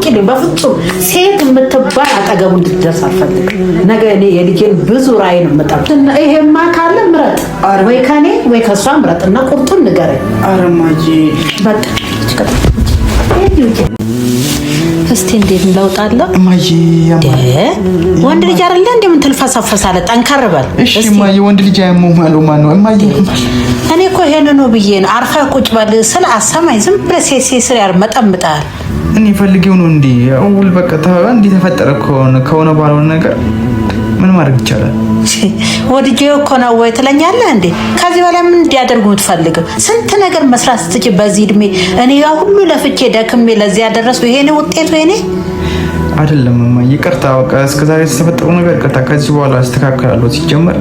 አርቂልኝ። በፍጹም ሴት የምትባል አጠገቡ እንድትደርስ አልፈልግም። ነገ እኔ የልጄን ብዙ ራዕይ ነው የምጠብቅ። ይሄማ ካለ ምረጥ፣ ወይ ከኔ ወይ ከሷ ምረጥ እና ቁርጡን ንገረኝ። አረማጂ በቃ እስቲ እንዴት እንለውጣለሁ? እማዬ ወንድ ልጅ አይደለ እንዴ? ምን ትልፈሰፈሳለህ? ጠንከር በል እሺ። እማዬ ወንድ ልጅ አያመውም አለው ማን ነው? እማዬ እኔ እኮ ይሄንን ነው ብዬ ነው። አርፈህ ቁጭ በል ስለ አሰማኝ። ዝም ብለህ ሴሴ ያርመጠምጣል። እኔ ፈልጌው ነው እንዴ? አውል በቃ እንዴ ተፈጠረ ከሆነ ባለው ነገር ምን ማድረግ ይቻላል? ወድጄው እኮ ነው ወይ ትለኛለህ እንዴ? ከዚህ በላይ ምን እንዲያደርጉ የምትፈልገው? ስንት ነገር መስራት ስትችል በዚህ እድሜ እኔ ያ ሁሉ ለፍቼ ደክሜ ለዚህ ያደረስኩ ይሄኔ ውጤቱ ይሄኔ አይደለም። እማዬ ይቅርታ፣ በቃ እስከዛሬ የተፈጠረው ነገር ይቅርታ። ከዚህ በኋላ አስተካክላለሁ ሲጀመር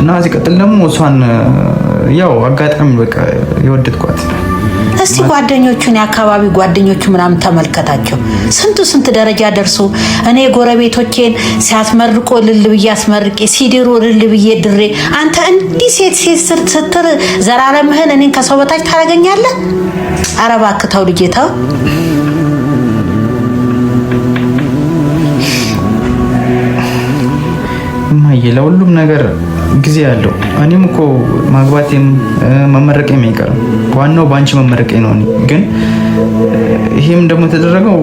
እና ሲቀጥል ደግሞ እሷን ያው አጋጣሚ በቃ የወደድኳት። እስቲ ጓደኞቹን የአካባቢ ጓደኞቹ ምናምን ተመልከታቸው። ስንት ደረጃ ደርሶ እኔ ጎረቤቶቼን ሲያስመርቆ ልል ብዬ አስመርቄ ሲድሩ ልል ብዬ ድሬ፣ አንተ እንዲህ ሴት ስትር ዘላለምህን እኔን ከሰው በታች ታደርገኛለህ? ኧረ እባክህ ተው ልጄ ተው። እማዬ ለሁሉም ነገር ጊዜ ያለው እኔም እኮ ማግባቴም መመረቄም አይቀርም። ዋናው ባንቺ መመረቄ ነው። እኔ ግን ይሄም ደግሞ የተደረገው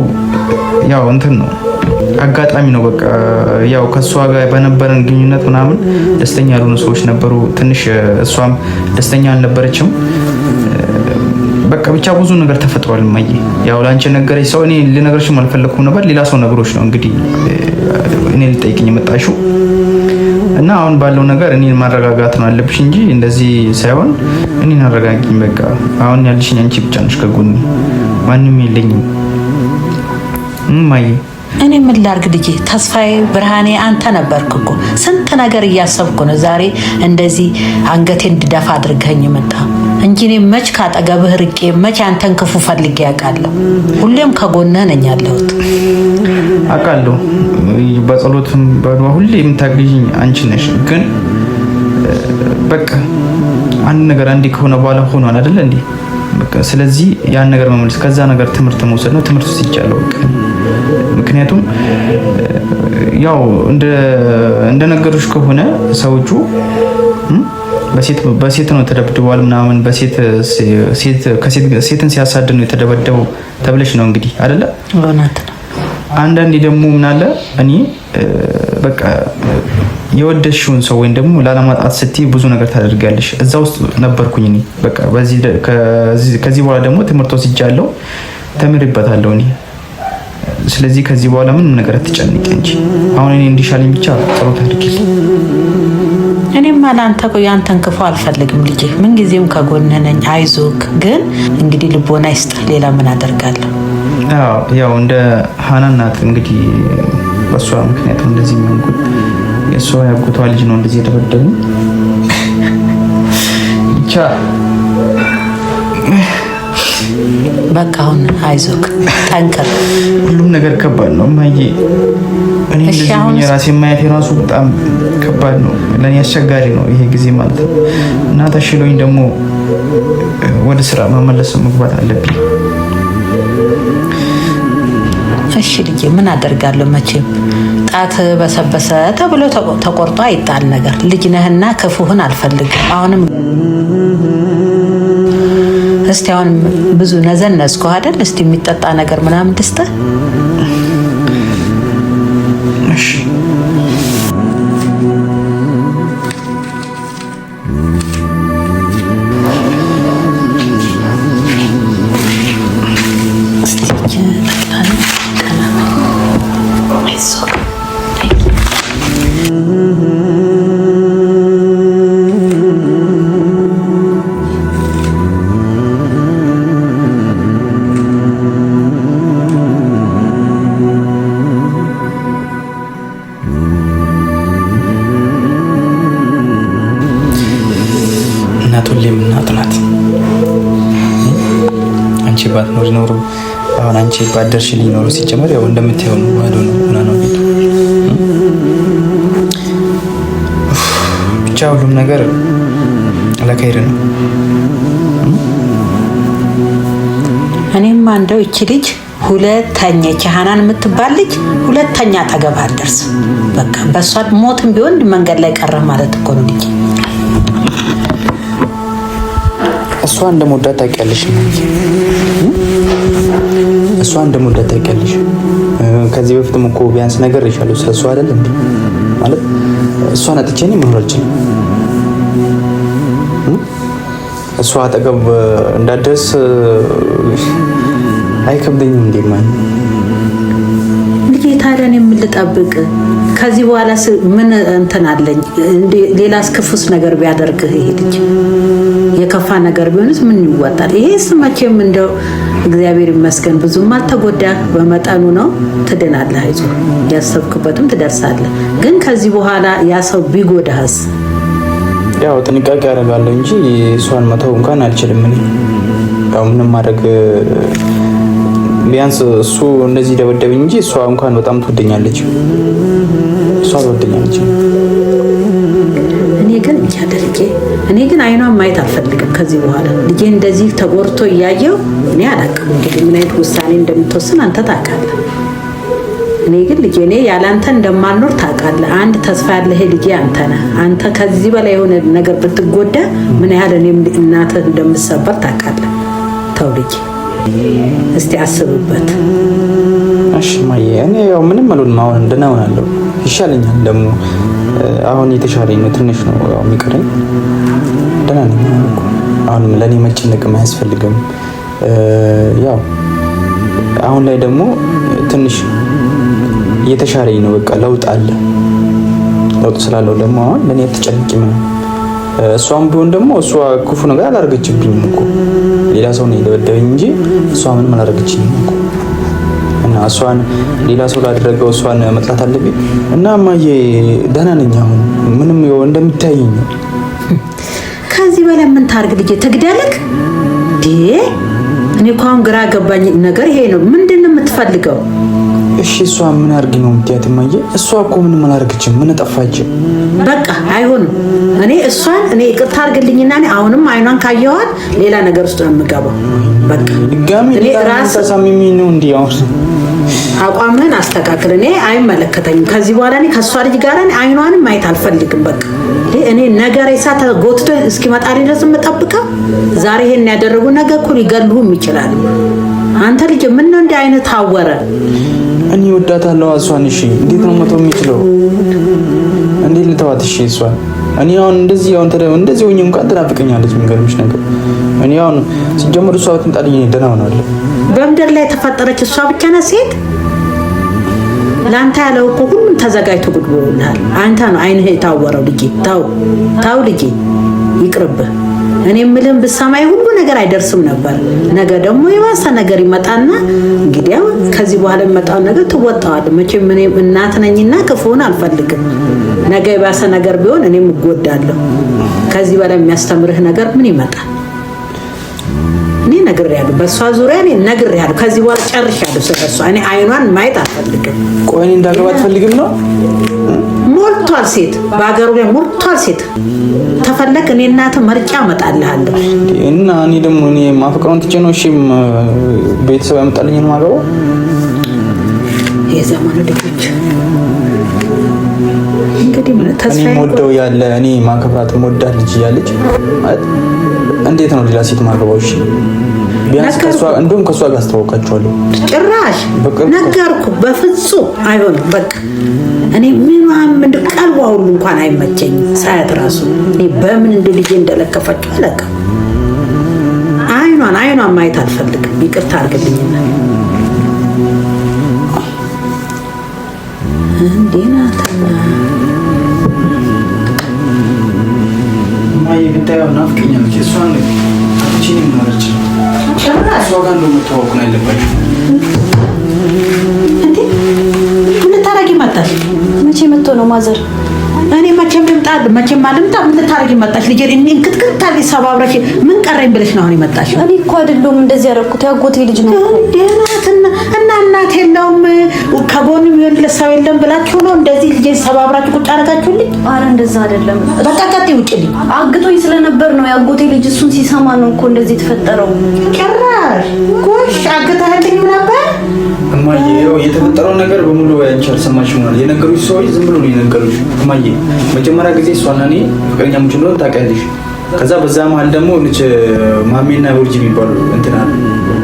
ያው እንትን ነው አጋጣሚ ነው። በቃ ያው ከሷ ጋር በነበረን ግንኙነት ምናምን ደስተኛ ያልሆኑ ሰዎች ነበሩ። ትንሽ እሷም ደስተኛ አልነበረችም። በቃ ብቻ ብዙ ነገር ተፈጥሯል። እማዬ ያው ላንቺ ነገረች ሰው እኔ ልነግርሽም አልፈለኩም ነበር። ሌላ ሰው ነገሮች ነው እንግዲህ እኔ ልጠይቅኝ የመጣሽው እና አሁን ባለው ነገር እኔን ማረጋጋት ነው አለብሽ እንጂ እንደዚህ ሳይሆን እኔን አረጋጊኝ። በቃ አሁን ያልሽኝ አንቺ ብቻ ነሽ ከጎኔ፣ ማንም የለኝም። እማዬ እኔ ምን ላድርግ ልጄ? ተስፋዬ ብርሃኔ አንተ ነበርክ እኮ። ስንት ነገር እያሰብኩ ነው ዛሬ እንደዚህ አንገቴን እንድደፋ አድርገኝ መጣ እንጂ እኔ መች ካጠገብህ ርቄ መች አንተን ክፉ ፈልጌ ያውቃለሁ? ሁሌም ከጎንህ ነኝ ያለሁት። አውቃለሁ። በጸሎትም በዱዓ ሁሌ የምታግዥኝ አንቺ ነሽ። ግን በቃ አንድ ነገር አንዴ ከሆነ በኋላ ሆኗል አይደል እንዴ? በቃ ስለዚህ ያን ነገር መመለስ ከዛ ነገር ትምህርት መውሰድ ነው። ትምህርት ውስጥ ይቻላል። ምክንያቱም ያው እንደ ነገሮች ከሆነ ሰዎቹ በሴት ነው ተደብድቧል ምናምን ሴትን ሲያሳድድ ነው የተደበደበው ተብለሽ ነው እንግዲህ አይደለ? እውነት ነው። አንዳንዴ ደግሞ ምን አለ እኔ በቃ የወደድሽውን ሰው ወይም ደግሞ ላለማጣት ስትይ ብዙ ነገር ታደርጋለሽ። እዛ ውስጥ ነበርኩኝ እኔ በቃ ከዚህ በኋላ ደግሞ ትምህርት ወስጃለሁ፣ ተምሬበታለሁ እኔ። ስለዚህ ከዚህ በኋላ ምንም ነገር አትጨንቂ እንጂ አሁን እኔ እንዲሻለኝ ብቻ ጸሎት አድርጊልኝ። እኔማ ለአንተ ያንተን ክፉ አልፈልግም ልጄ፣ ምንጊዜም ከጎንህ ነኝ። አይዞክ። ግን እንግዲህ ልቦና ይስጥህ። ሌላ ምን አደርጋለሁ? ያው እንደ ሀናን ናት እንግዲህ በሷ ምክንያት እንደዚህ የሚሆንኩት የሷ ያጎቷ ልጅ ነው እንደዚህ የተበደሉ ብቻ። በቃ አሁን አይዞክ፣ ጠንክር። ሁሉም ነገር ከባድ ነው እማዬ። እኔ እንደዚህ የራሴ ማየት የራሱ በጣም ከባድ ነው ለኔ፣ አስቸጋሪ ነው ይሄ ጊዜ ማለት ነው። እና ተሽሎኝ ደግሞ ወደ ስራ መመለስ መግባት አለብኝ። እሺ ልጄ ምን አደርጋለሁ? መቼም ጣት በሰበሰ ተብሎ ተቆርጦ አይጣል ነገር። ልጅ ነህና ክፉህን አልፈልግም። አሁንም እስቲ አሁን ብዙ ነዘነዝኩ አይደል? እስቲ የሚጠጣ ነገር ምናምን ድስጥህ። እሺ ሁሌም እናት ናት። አንቺ ባትኖሪ ኖሮ አሁን አንቺ ባደርሽልኝ ኖሮ ሲጀመር ያው እንደምታየው ነው ባዶ ነው ሆና ነው ቤቱ። ብቻ ሁሉም ነገር ለከይር ነው። እኔም እንደው እቺ ልጅ ሁለተኛ ቻሃናን የምትባል ልጅ ሁለተኛ አጠገብ አትደርስም። በቃ በሷ ሞትም ቢሆን መንገድ ላይ ቀረ ማለት እኮ ነው ልጅ። እሷ እንደምወዳት ታውቂያለሽ፣ እሷ እንደምወዳት ታውቂያለሽ። ከዚህ በፊትም እኮ ቢያንስ ነገር ይሻለው ስለሷ አይደል እንዴ? ማለት እሷን አጥቼ እኔ መኖር አልችልም። እሷ አጠገብ እንዳደርስ አይከብደኝም እንዴ? ማን ልጄ ታዲያ እኔ ምን ልጠብቅ? ከዚህ በኋላ ምን እንትን አለኝ? ሌላስ ክፉስ ነገር ቢያደርግህ ይሄ ልጅ የከፋ ነገር ቢሆንስ ምን ይወጣል? ይሄስ መቼም እንደው እግዚአብሔር ይመስገን ብዙም አልተጎዳ፣ በመጠኑ ነው። ትድናለህ፣ አይዞህ፣ ያሰብክበትም ትደርሳለህ። ግን ከዚህ በኋላ ያ ሰው ቢጎዳህስ? ያው ጥንቃቄ አደርጋለሁ እንጂ እሷን መተው እንኳን አልችልም። እኔ ያው ምንም ማድረግ ቢያንስ እሱ እንደዚህ ደበደበኝ እንጂ እሷ እንኳን በጣም ትወደኛለች። እሷ ትወደኛለች። እኔ ግን አይኗን ማየት አልፈልግም ከዚህ በኋላ። ልጄ እንደዚህ ተጎርቶ እያየው እኔ አላውቅም እንግዲህ ምን አይነት ውሳኔ እንደምትወስን አንተ ታውቃለህ። እኔ ግን ልጄ እኔ ያላንተ እንደማልኖር ታውቃለህ። አንድ ተስፋ ያለህ ልጄ አንተ ነህ። አንተ ከዚህ በላይ የሆነ ነገር ብትጎዳ ምን ያህል እኔም እናትህ እንደምሰበር ታውቃለህ። ተው ልጄ እስቲ አስብበት። እሺ ማየ፣ እኔ ያው ምንም አልሆንም። አሁን ደህና ሆናለሁ፣ ይሻለኛል። ደግሞ አሁን የተሻለኝ ነው፣ ትንሽ ነው ያው የሚቀረኝ። ደህና ነኝ እኮ አሁን ለኔ መጨነቅም አያስፈልግም። ያው አሁን ላይ ደግሞ ትንሽ የተሻለኝ ነው። በቃ ለውጥ አለ። ለውጥ ስላለው ደግሞ አሁን ለኔ አትጨነቂም ነው። እሷም ቢሆን ደግሞ እሷ ክፉ ነገር አላደረገችብኝም እኮ ሌላ ሰው ነው የደበደበኝ እንጂ እሷ ምንም አላደረገችኝም እኮ። እና እሷን ሌላ ሰው ላደረገው እሷን መጥላት አለብኝ? እና ማየ ደህና ነኝ አሁን ምንም እንደምታየኝ ነው። ከዚህ በላይ ምን ታርግ ልጄ? ትግደልክ ዲ እኔ እኮ አሁን ግራ ገባኝ ነገር ይሄ ነው። ምንድን ነው የምትፈልገው? እሺ እሷ ምን አርጊ ነው የምትያት? ማየ እሷ እኮ ምንም አላደረገችም። ምን ጠፋች? በቃ አይሆንም። እኔ ይቅርታ አድርግልኝና እኔ አሁንም አይኗን ካየኋት ሌላ ነገር ውስጥ ነው የምገባው። በቃ ድጋሚ ራስ ሳሚሚ ነው እንዴ? አቋምህን አስተካክል። እኔ አይመለከተኝም ከዚህ በኋላ እኔ ከሷ ልጅ ጋር አይኗንም ማየት አልፈልግም። በቃ እኔ ነገር ይሳተ ጎትቶ እስኪመጣ ድረስ የምጠብቀው ዛሬ ይሄን ያደረጉ ነገር እኮ ሊገሉህም ይችላል። አንተ ልጅ ምን ነው እንደ አይነት ታወረ? እኔ ወዳታለሁ እሷን። እሺ እንዴት ነው መተው የሚችለው? እንዴት ልተዋት? እሺ እሷን እኔ አሁን እንደዚህ ሆኜ እንኳን ትናፍቀኛለች። የሚገርምሽ ነገር እኔ አሁን ሲጀምር እሷ ብትመጣልኝ ደህና ሆናለሁ። በምድር ላይ የተፈጠረች እሷ ብቻ ናት ሴት። ላንተ ያለው እኮ ሁሉም ተዘጋጅቶ ጉድ ብሎልሃል። አንተ ነው አይንህ የታወረው ልጄ። ታው ልጄ ይቅርብህ። እኔ የምልህን ብትሰማኝ ሁሉ ነገር አይደርስም ነበር። ነገ ደግሞ የባሰ ነገር ይመጣና እንግዲህ ከዚህ በኋላ የሚመጣውን ነገር ትወጣዋለህ። መቼም እኔም እናት ነኝና ክፉን አልፈልግም። ነገ የባሰ ነገር ቢሆን እኔም እጎዳለሁ። ከዚህ በላይ የሚያስተምርህ ነገር ምን ይመጣል? እኔ ነግሬያለሁ፣ በእሷ ዙሪያ እኔ ነግሬያለሁ። ከዚህ በኋላ ጨርሻለሁ ስለሷ። እኔ አይኗን ማየት አልፈልግም። ቆይ እንዳገባ አትፈልግም ነው? ሞልቷል ሴት በአገሩ ላይ ሞልቷል ሴት። ተፈለክ እኔ እናትህ መርጫ አመጣልሃለሁ። እና እኔ ደግሞ እኔ ማፍቀሩን ትቼ ነው እሺ ቤተሰብ ያመጣልኝ ነው ማገባው? የዘመኑ ልጆች እንግዲህ እኔ ሞደው ያለ እኔ ማከብራት ሞዳት ልጅ ያለች እንዴት ነው ሌላ ሴት ማገባው? እሺ ቢያንስ እንደውም ከሷ ጋር አስተዋውቃቸዋለሁ። ጭራሽ ነገርኩ። በፍጹም አይሆንም። በቃ እኔ ምን ቀልቧ ሁሉ እንኳን አይመቸኝም ሳያት ራሱ እኔ በምን እንደ ልጄ እንደለከፈችው አለቀ። አይኗን ማየት አልፈልግም። ይቅርታ አድርግልኝና እንዴ ናትና ማይ ብታየው ናፍቀኛለች። እሷን አትችልም ማለት ነው። እሷ ጋር እንደምትዋወቁ ነው ያለባችሁ። እንዴ ምን ታረጊ መጣሽ? መቼ መጥቶ ነው ማዘር? እኔ መቼም አልምጣ። ምን ታረጊ መጣሽ? ልጄ እንክትክት ታሊ ሰባብረሽ ምን ቀረኝ ብለሽ ነው አሁን የመጣሽ? እኔ እኮ አይደለም እንደዚህ ያደረኩት ያጎቴ ልጅ ነው እንዴ ናትና እና እናት የለውም ከጎኑ የሚሆን ሰው የለም ብላችሁ ነው እንደዚህ ልጄ ሰባብራችሁ ቁጭ አደረጋችሁልኝ? አረ እንደዛ አይደለም። በቃ ቀጥ ውጭልኝ። አግቶኝ ስለነበር ነው ያጎቴ ልጅ። እሱን ሲሰማ ነው እኮ እንደዚህ የተፈጠረው። ጭራሽ ጎሽ አግታህልኝ ነበር ያው የተፈጠረው ነገር በሙሉ ያንቺ አልሰማሽም ማለት የነገሩሽ ሰዎች ዝም ብሎ ነው የነገሩሽ። እማዬ መጀመሪያ ጊዜ እሷና እኔ ፍቅረኛሞች እንደሆነ ታውቂያለሽ። ከዛ በዛ መሀል ደግሞ ልጅ ማሜና ወርጂ የሚባሉ እንትና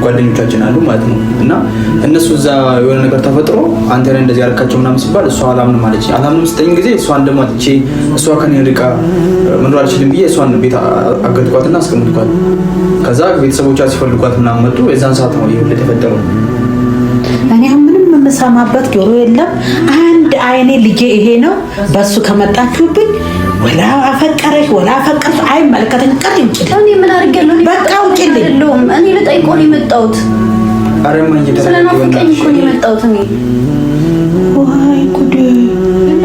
ጓደኞቻችን አሉ ማለት ነው። እና እነሱ እዛ የሆነ ነገር ተፈጥሮ አንተ ላይ እንደዚህ ያልካቸው ምናምን ሲባል እሷ አላምንም አለች። አላምንም ስትለኝ ጊዜ እሷን ደግሞ አጥቼ እሷ ከኔ ርቃ መኖር አልችልም ብዬ እሷን ቤት አገድኳትና አስቀምጥኳት። ከዛ ቤተሰቦቿ ሲፈልጓት ምናምን መጡ። የዛን ሰዓት ነው ይሄ የተፈጠረው። እኔ ምንም የምሰማበት ጆሮ የለም። አንድ አይኔ ልጄ ይሄ ነው በሱ ከመጣችሁብኝ ወላ አፈቀረሽ ወላ አፈቀርሽ አይመለከተኝ። ቀጥ ይውጭልኝ። እኔ ምን አድርጌያለሁ? በቃ ውጭልኝ። እኔ ልጠይቀው ነው የመጣሁት። አረማኝ ስለናፈቀኝ እኮ ነው የመጣሁት እኔ። ወይ ጉድ!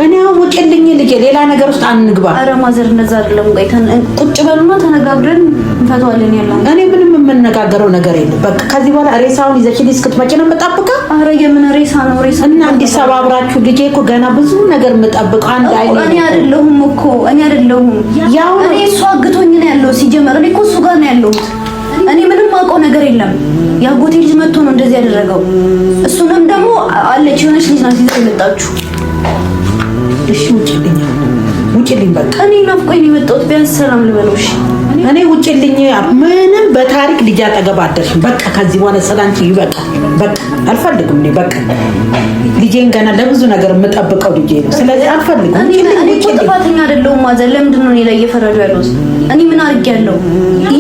እኔ ውጭልኝ ልጄ፣ ሌላ ነገር ውስጥ አንግባ። ኧረ ማዘር እንደዛ አይደለም። ቆይ ቁጭ በሉና ተነጋግረን እንፈታዋለን። ያለው እኔ ምንም የምነጋገረው ነገር የለም። በቃ ከዚህ በኋላ ሬሳውን ይዘሽልኝ እስክትመጪ ነው የምጠብቀው። ኧረ የምን ሬሳ ነው? ሬሳ እና እንዲሰባብራችሁ ልጄ እኮ ገና ብዙ ነገር የምጠብቀው አንድ አይኔ። እኔ አይደለሁም እኮ እኔ አይደለሁም። ያው እኔ እሱ አግቶኝ ነው ያለው። ሲጀመር እኔ እኮ እሱ ጋር ነው ያለሁት። እኔ ምንም አውቀው ነገር የለም። ያጎቴ ልጅ መጥቶ ነው እንደዚህ ያደረገው። እሱንም ደግሞ አለች የሆነች ልጅ ናት ይዘው የመጣችሁ። እሺ ውጭልኝ፣ ውጭልኝ በቃ። እኔ ናፍቆኝ ነው የመጣሁት። ቢያንስ ሰላም ልበለው። እሺ እኔ ውጭልኝ። ምንም በታሪክ ልጅ አጠገብ አደርሽም። በቃ ከዚህ በኋላ ሰላንቺ ይበቃል። በቃ አልፈልግም። እኔ በቃ ልጄን ገና ለብዙ ነገር የምጠብቀው ልጄ ነው። ስለዚህ አልፈልግም። እኔ እኮ ጥፋተኛ አይደለሁም ማዘር። ለምንድን ነው እኔ ላይ እየፈረዱ ያሉት? እኔ ምን አድርጌያለሁ?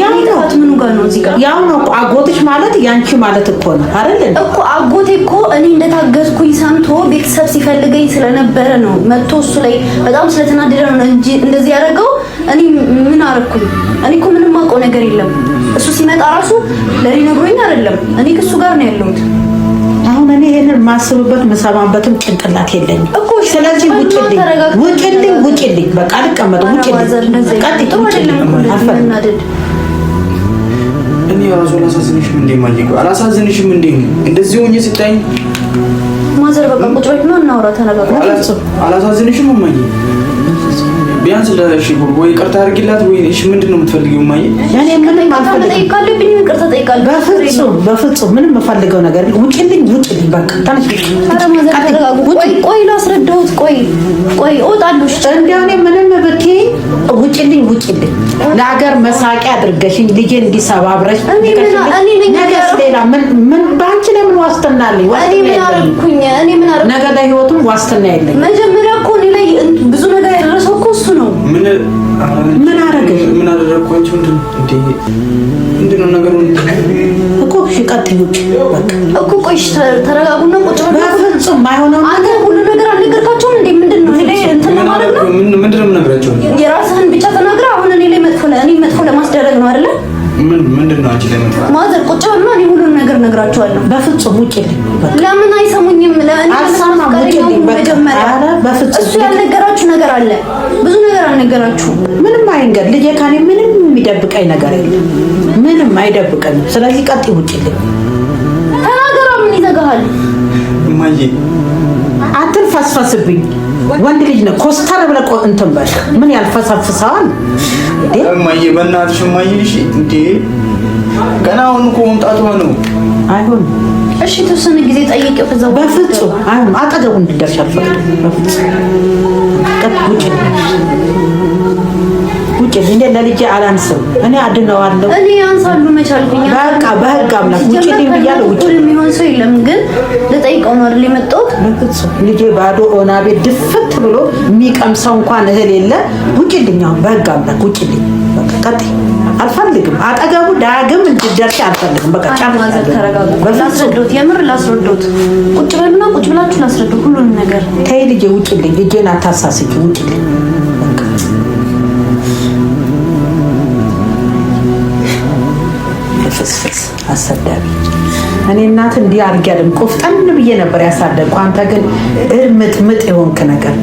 ያው ነው ምኑ ጋር ነው? እዚህ ጋር ያው ነው። አጎትሽ ማለት ያንቺ ማለት እኮ ነው አይደል? እኮ አጎቴ እኮ እኔ እንደታገዝኩኝ ሰምቶ ቤተሰብ ሲፈልገኝ ስለነበረ ነው መጥቶ እሱ ላይ በጣም ስለተናደደ ነው እንጂ እንደዚህ ያደረገው። እኔ ምን አደረኩኝ? እኔ እኮ ምንም አውቀው ነገር የለም። እሱ ሲመጣ ራሱ ለኔ ነግሮኝ አይደለም። እኔ ከሱ ጋር ነው ያለሁት። አሁን እኔ ይሄንን ማስብበት መሰማበትም ጭንቅላት የለኝም እኮ። ስለዚህ ውጭልኝ፣ ውጭልኝ፣ ውጭልኝ። በቃ አልቀመጥም። ውጭልኝ። ቀጥይ። አልፈልግም። እኔ ራሱ አላሳዝንሽም እንዴ? ማጂክ አላሳዝንሽም እንዴ? እንደዚህ ሆኜ ስታይ ማዘር በቃ ቁጭ በይና እናውራ፣ ተነጋግረን። አላሳዝንሽም እማዬ? ቢያንስ ለሺ ወይ ይቅርታ አድርጊላት ወይ እሺ። ምንድነው የምትፈልጊው እማዬ? እኔ ምንም አልፈልግም። ካለብኝ ይቅርታ ጠይቃለሁ። በፍጹም በፍጹም ምንም የምፈልገው ነገር ውጭልኝ፣ ውጭልኝ። በቃ ተነሽ። ቆይ ላስረዳሁት። ቆይ እወጣለሁ። እንደው እኔ ምንም ብትይ ውጭልኝ፣ ውጭልኝ። ለሀገር መሳቂያ አድርገሽኝ ልጄን እንዲሰባብረሽ ነገስ ሌላ ምን በአንቺ ላይ ምን ዋስትና አለኝ? ነገ ለህይወቱም ዋስትና የለኝ። መጀመሪያ እኮ እኔ ላይ ብዙ ነገር ያደረሰው እኮ እሱ ነው። ምን አደረገሽ? ምን አደረግኩ? አንቺ ምንድነው ነገሩ እኮ? እሺ ቀጥይ። ውጭ በቃ እኮ ቆይ ተረጋጉና ቁጭ በሉ። በፍጹም አይሆንም። አንተ ሁሉ ነገር አልነገርካቸውም እንዴ? ምንድነው እኔ ላይ እንትን ማለት ነው? ምንድነው የምነግራቸው? የራስህን ብቻ ተናግረህ አሁን እኔ ላይ መጥፎ ለማስደረግ ነው አይደለ? ምንድነው አንቺ ላይ መጥፎ? ማዘር ቁጭ በሉና እኔ ሁሉን ነገር ነግራቸዋለሁ። በፍጹም ውጭልኝ። ለምን አይሰሙኝም? አልሰማም። ውጭልኝ በቃ። ኧረ በፍጹም እሱ ያልነገራችሁ ነገር አለ። ብዙ ነገር አልነገራችሁም። ምንም አይንገር ልጄ። ካኔ ምንም የሚደብቀኝ ነገር የለም። ምንም አይደብቀኝም። ስለዚህ ቀጥይ። ውጭልኝ። ተናገራ። ምን ይዘጋሃል? እማዬ አትልፈስፈስብኝ። ወንድ ልጅ ነው። ኮስተር ብለህ እንትን በል። ምን ያልፈሰፍሰዋል? እማዬ በእናትሽ እማዬ። እሺ እንዴ ገና አሁን እኮ መምጣቷ ነው። አይሆንም። እሺ የተወሰነ ጊዜ ጠይቄው ከዛ በፍጹም አይሆንም። አጠገቡ እንድደርሽ አልፈቅድም። በፍጹም ውጭልኝ፣ ውጭልኝ። እንደ ለልጄ አላንስም። እኔ አድነዋለሁ። እኔ ያንሳሉ መቻልኩኝ። በቃ በህግ አምላክ ውጭልኝ ብያለሁ። ውጭልኝ የሚሆን ሰው የለም። ግን ልጠይቀው ነው አይደል የመጣሁት? በፍጹም ልጄ ባዶ ኦና ቤት ድፍት ብሎ የሚቀምሰው እንኳን እህል የለ። ውጭልኝ። አሁን በህግ አምላክ ውጭልኝ። በቃ ቀጥይ። አልፈልግም። አጠገቡ ዳግም እንድትደርሺ አልፈልግም። በቃ ማዘር ተረጋጉ። ላስረዶት፣ የምር ላስረዶት። ቁጭ በሉና ቁጭ ብላችሁ ላስረዶት ሁሉንም ነገር። ተይ ልጄ ውጭልኝ። ልጄን አታሳስቂ። ውጭልኝ። ፍስፍስ አሰዳቢ። እኔ እናት እንዲህ አድርጌ አይደለም ቆፍጠን ብዬ ነበር ያሳደግኩ። አንተ ግን እርምጥምጥ የሆንክ ነገር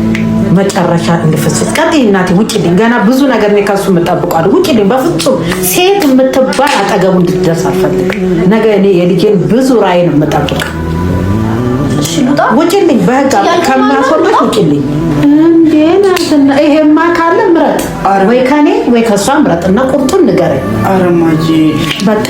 መጨረሻ እንድፍስስ። ቀጥይ እናቴ ውጭልኝ። ገና ብዙ ነገር ነው ከሱ የምጠብቀው። ውጭልኝ። በፍጹም ሴት የምትባል አጠገቡ እንድትደርስ አልፈልግም። ነገ እኔ የልጄን ብዙ ራዕይ ነው የምጠብቀው። ውጭልኝ። በህግ ከማስወጣት ውጭልኝ። እንዴና ይሄማ ካለ ምረጥ፣ ወይ ከኔ ወይ ከሷ ምረጥ እና ቁርጡን ንገረኝ። አረማጂ በቃ